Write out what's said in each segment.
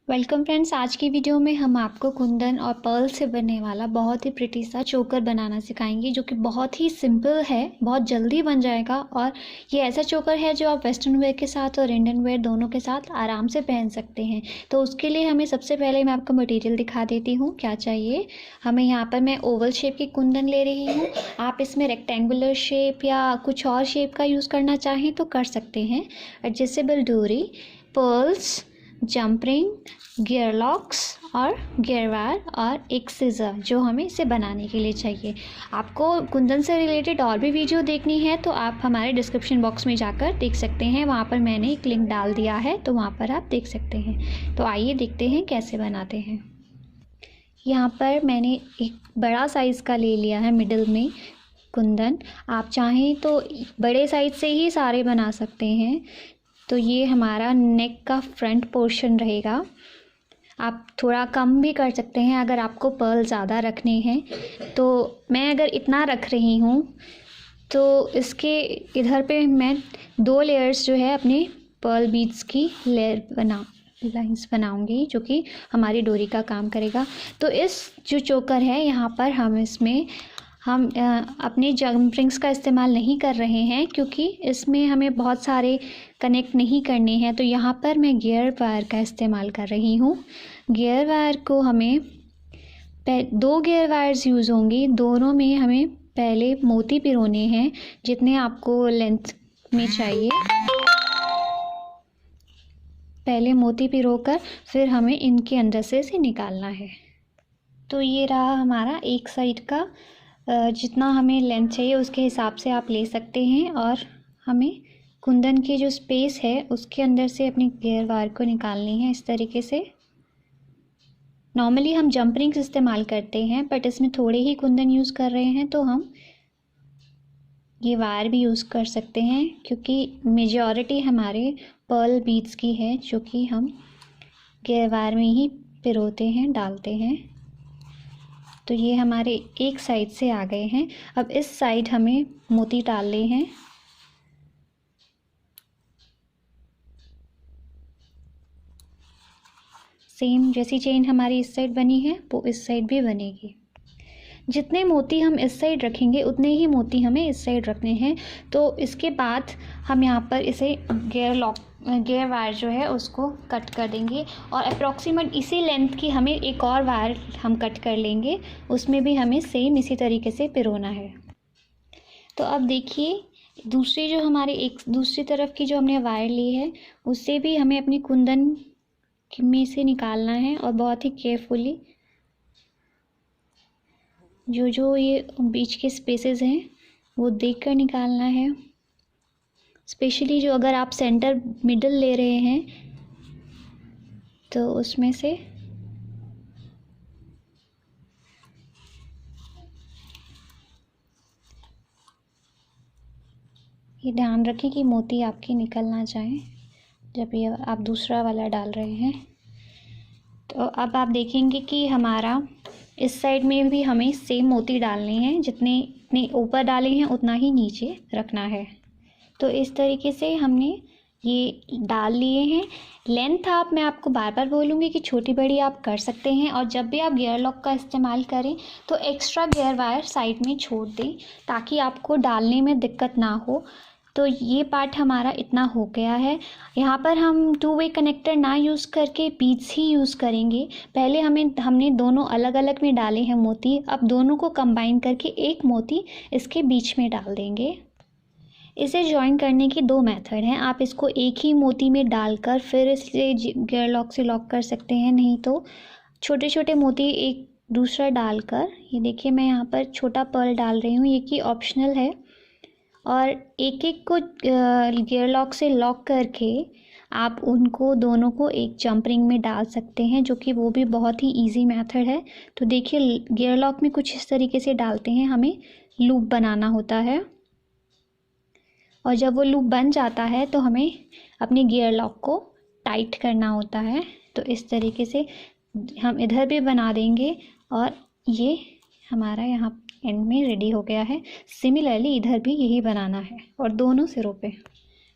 Welcome friends. आज की video में हम आपको कुंदन और पर्ल से बनने वाला बहुत ही प्रिटी सा चोकर बनाना सिखाएंगे, जो कि बहुत ही सिंपल है, बहुत जल्दी बन जाएगा। और ये ऐसा चोकर है जो आप वेस्टर्न वेयर के साथ और इंडियन वेयर दोनों के साथ आराम से पहन सकते हैं। तो उसके लिए हमें सबसे पहले मैं आपको मटेरियल दिखा देती हूँ क्या चाहिए। हमें यहाँ पर मैं ओवल शेप की कुंदन ले रही हूँ। आप इसमें रेक्टेंगुलर शेप या कुछ और शेप का यूज़ करना चाहें तो कर सकते हैं। एडजस्टेबल डोरी, pearls, jump ring, gear locks और गियर वायर और एक सीज़र जो हमें इसे बनाने के लिए चाहिए। आपको कुंदन से रिलेटेड और भी वीडियो देखनी है तो आप हमारे डिस्क्रिप्शन बॉक्स में जाकर देख सकते हैं। वहाँ पर मैंने एक लिंक डाल दिया है, तो वहाँ पर आप देख सकते हैं। तो आइए देखते हैं कैसे बनाते हैं। यहाँ पर मैंने एक बड़ा साइज़ का ले लिया है मिडिल में कुंदन। आप चाहें तो बड़े साइज़ से ही सारे बना सकते हैं। तो ये हमारा नेक का फ्रंट पोर्शन रहेगा। आप थोड़ा कम भी कर सकते हैं अगर आपको पर्ल ज़्यादा रखने हैं। तो मैं अगर इतना रख रही हूँ तो इसके इधर पे मैं 2 लेयर्स जो है अपने पर्ल बीड्स की लाइंस बनाऊंगी, जो कि हमारी डोरी का काम करेगा। तो इस जो चोकर है यहाँ पर हम अपने जंप रिंग्स का इस्तेमाल नहीं कर रहे हैं, क्योंकि इसमें हमें बहुत सारे कनेक्ट नहीं करने हैं। तो यहाँ पर मैं गियर वायर का इस्तेमाल कर रही हूँ। गियर वायर को हमें 2 गियर वायर्स यूज़ होंगी। दोनों में हमें पहले मोती पिरोने हैं, जितने आपको लेंथ में चाहिए। पहले मोती पिरोकर फिर हमें इनके अंदर से इसे निकालना है। तो ये रहा हमारा एक साइड का। जितना हमें लेंथ चाहिए उसके हिसाब से आप ले सकते हैं। और हमें कुंदन की जो स्पेस है उसके अंदर से अपनी गियर वायर को निकालनी है इस तरीके से। नॉर्मली हम जंप रिंग्स इस्तेमाल करते हैं, बट इसमें थोड़े ही कुंदन यूज़ कर रहे हैं, तो हम ये वायर भी यूज़ कर सकते हैं, क्योंकि मेजॉरिटी हमारे पर्ल बीड्स की है जो कि हम गियर वायर में ही पिरोते हैं, डालते हैं। तो ये हमारे एक साइड से आ गए हैं। अब इस साइड हमें मोती डालने हैं। सेम जैसी चेन हमारी इस साइड बनी है वो इस साइड भी बनेगी। जितने मोती हम इस साइड रखेंगे उतने ही मोती हमें इस साइड रखने हैं। तो इसके बाद हम यहाँ पर इसे गियर वायर जो है उसको कट कर देंगे, और अप्रॉक्सीमेट इसी लेंथ की हमें एक और वायर हम कट कर लेंगे। उसमें भी हमें सेम इसी तरीके से पिरोना है। तो अब देखिए, दूसरी तरफ की जो हमने वायर ली है उससे भी हमें अपनी कुंदन में से निकालना है, और बहुत ही केयरफुली जो ये बीच के स्पेसेस हैं वो देखकर निकालना है। स्पेशली जो अगर आप सेंटर मिडल ले रहे हैं तो उसमें से ये ध्यान रखें कि मोती आपके निकल ना जाए जब ये आप दूसरा वाला डाल रहे हैं। तो अब आप देखेंगे कि हमारा इस साइड में भी हमें सेम मोती डालने हैं। जितने ऊपर डाले हैं उतना ही नीचे रखना है। तो इस तरीके से हमने ये डाल लिए हैं। लेंथ मैं आपको बार बार बोलूँगी कि छोटी बड़ी आप कर सकते हैं। और जब भी आप गियर लॉक का इस्तेमाल करें तो एक्स्ट्रा गियर वायर साइड में छोड़ दें, ताकि आपको डालने में दिक्कत ना हो। तो ये पार्ट हमारा इतना हो गया है। यहाँ पर हम 2 वे कनेक्टर ना यूज़ करके बीड्स ही यूज़ करेंगे। पहले हमने दोनों अलग अलग में डाले हैं मोती। अब दोनों को कंबाइन करके एक मोती इसके बीच में डाल देंगे। इसे जॉइन करने की 2 मेथड हैं। आप इसको एक ही मोती में डालकर फिर इसे गियर लॉक से लॉक कर सकते हैं, नहीं तो छोटे छोटे मोती एक दूसरा डालकर, ये देखिए मैं यहाँ पर छोटा पर्ल डाल रही हूँ, ये कि ऑप्शनल है। और एक एक को गियर लॉक से लॉक करके आप उनको दोनों को एक जंप रिंग में डाल सकते हैं, जो कि वो भी बहुत ही इजी मेथड है। तो देखिए, गियर लॉक में कुछ इस तरीके से डालते हैं, हमें लूप बनाना होता है। और जब वो लूप बन जाता है तो हमें अपने गियर लॉक को टाइट करना होता है। तो इस तरीके से हम इधर भी बना देंगे, और ये हमारा यहाँ एंड में रेडी हो गया है। सिमिलरली इधर भी यही बनाना है, और दोनों सिरों पे।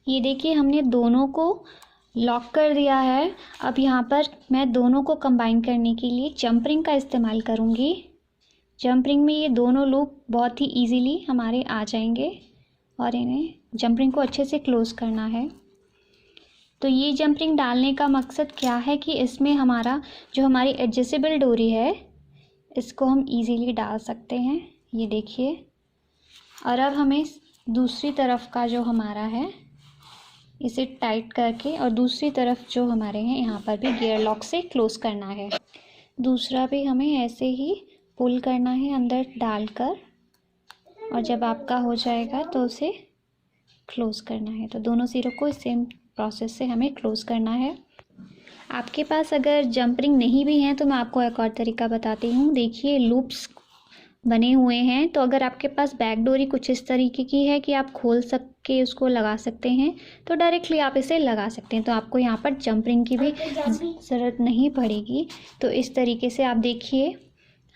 ये देखिए, हमने दोनों को लॉक कर दिया है। अब यहाँ पर मैं दोनों को कंबाइन करने के लिए जंप रिंग का इस्तेमाल करूँगी। जंप रिंग में ये दोनों लूप बहुत ही इजीली हमारे आ जाएंगे और इन्हें जंप रिंग को अच्छे से क्लोज़ करना है। तो ये जंप रिंग डालने का मकसद क्या है कि इसमें हमारा जो हमारी एडजस्टेबल डोरी है इसको हम इजीली डाल सकते हैं, ये देखिए। और अब हमें दूसरी तरफ का जो हमारा है इसे टाइट करके और दूसरी तरफ जो हमारे हैं यहाँ पर भी गियर लॉक से क्लोज़ करना है। दूसरा भी हमें ऐसे ही पुल करना है अंदर डालकर, और जब आपका हो जाएगा तो उसे क्लोज़ करना है। तो दोनों सिरों को सेम प्रोसेस से हमें क्लोज़ करना है। आपके पास अगर जंप रिंग नहीं भी हैं तो मैं आपको एक और तरीका बताती हूँ। देखिए लूप्स बने हुए हैं, तो अगर आपके पास बैक डोरी कुछ इस तरीके की है कि आप खोल सके उसको लगा सकते हैं तो डायरेक्टली आप इसे लगा सकते हैं, तो आपको यहाँ पर जंप रिंग की भी ज़रूरत नहीं पड़ेगी। तो इस तरीके से आप देखिए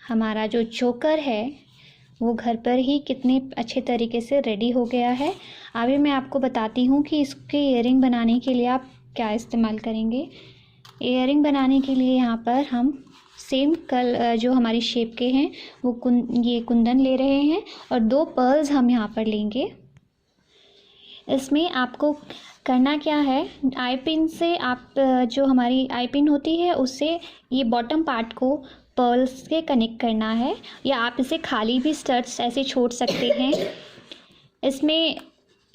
हमारा जो चोकर है वो घर पर ही कितने अच्छे तरीके से रेडी हो गया है। अभी मैं आपको बताती हूँ कि इसके इयरिंग बनाने के लिए आप क्या इस्तेमाल करेंगे। इयरिंग बनाने के लिए यहाँ पर हम सेम जो हमारी शेप के हैं वो ये कुंदन ले रहे हैं और 2 पर्ल्स हम यहाँ पर लेंगे। इसमें आपको करना क्या है, आई पिन से आप जो हमारी आई पिन होती है उससे ये बॉटम पार्ट को पर्ल्स के कनेक्ट करना है, या आप इसे खाली भी स्टड्स ऐसे छोड़ सकते हैं। इसमें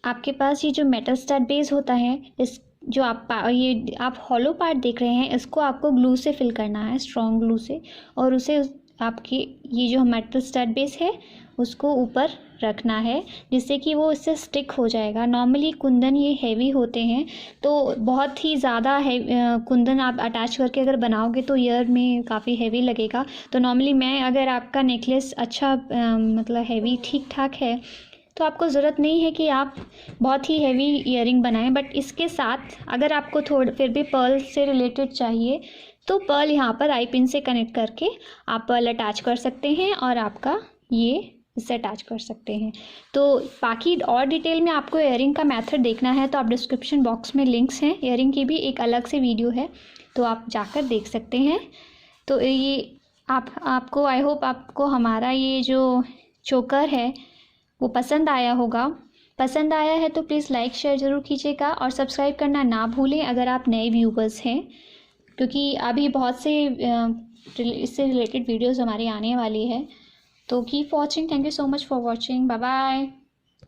आपके पास ये जो मेटल स्टड बेस होता है, इस जो ये आप हॉलो पार्ट देख रहे हैं इसको आपको ग्लू से फिल करना है, स्ट्रॉन्ग ग्लू से, और उसे आपकी ये जो मेटल स्टड बेस है उसको ऊपर रखना है जिससे कि वो इससे स्टिक हो जाएगा। नॉर्मली कुंदन ये हैवी होते हैं तो बहुत ही ज़्यादा कुंदन आप अटैच करके अगर बनाओगे तो ईयर में काफ़ी हैवी लगेगा। तो नॉर्मली मैं अगर आपका नेकलेस अच्छा मतलब हैवी ठीक ठाक है तो आपको ज़रूरत नहीं है कि आप बहुत ही हैवी ईयरिंग बनाएं, बट इसके साथ अगर आपको फिर भी पर्ल से रिलेटेड चाहिए तो पर्ल यहाँ पर आई पिन से कनेक्ट करके आप पर्ल अटैच कर सकते हैं और आपका ये इससे अटैच कर सकते हैं। तो बाकी और डिटेल में आपको ईयरिंग का मेथड देखना है तो आप डिस्क्रिप्शन बॉक्स में लिंक्स हैं, ईयरिंग की भी एक अलग से वीडियो है तो आप जाकर देख सकते हैं। तो ये आपको आई होप आपको हमारा ये जो चोकर है वो पसंद आया होगा। पसंद आया है तो प्लीज़ लाइक शेयर ज़रूर कीजिएगा और सब्सक्राइब करना ना भूलें अगर आप नए व्यूवर्स हैं, क्योंकि अभी बहुत से इससे रिलेटेड वीडियोस हमारी आने वाली है। तो keep watching. Thank you so much for watching. Bye bye.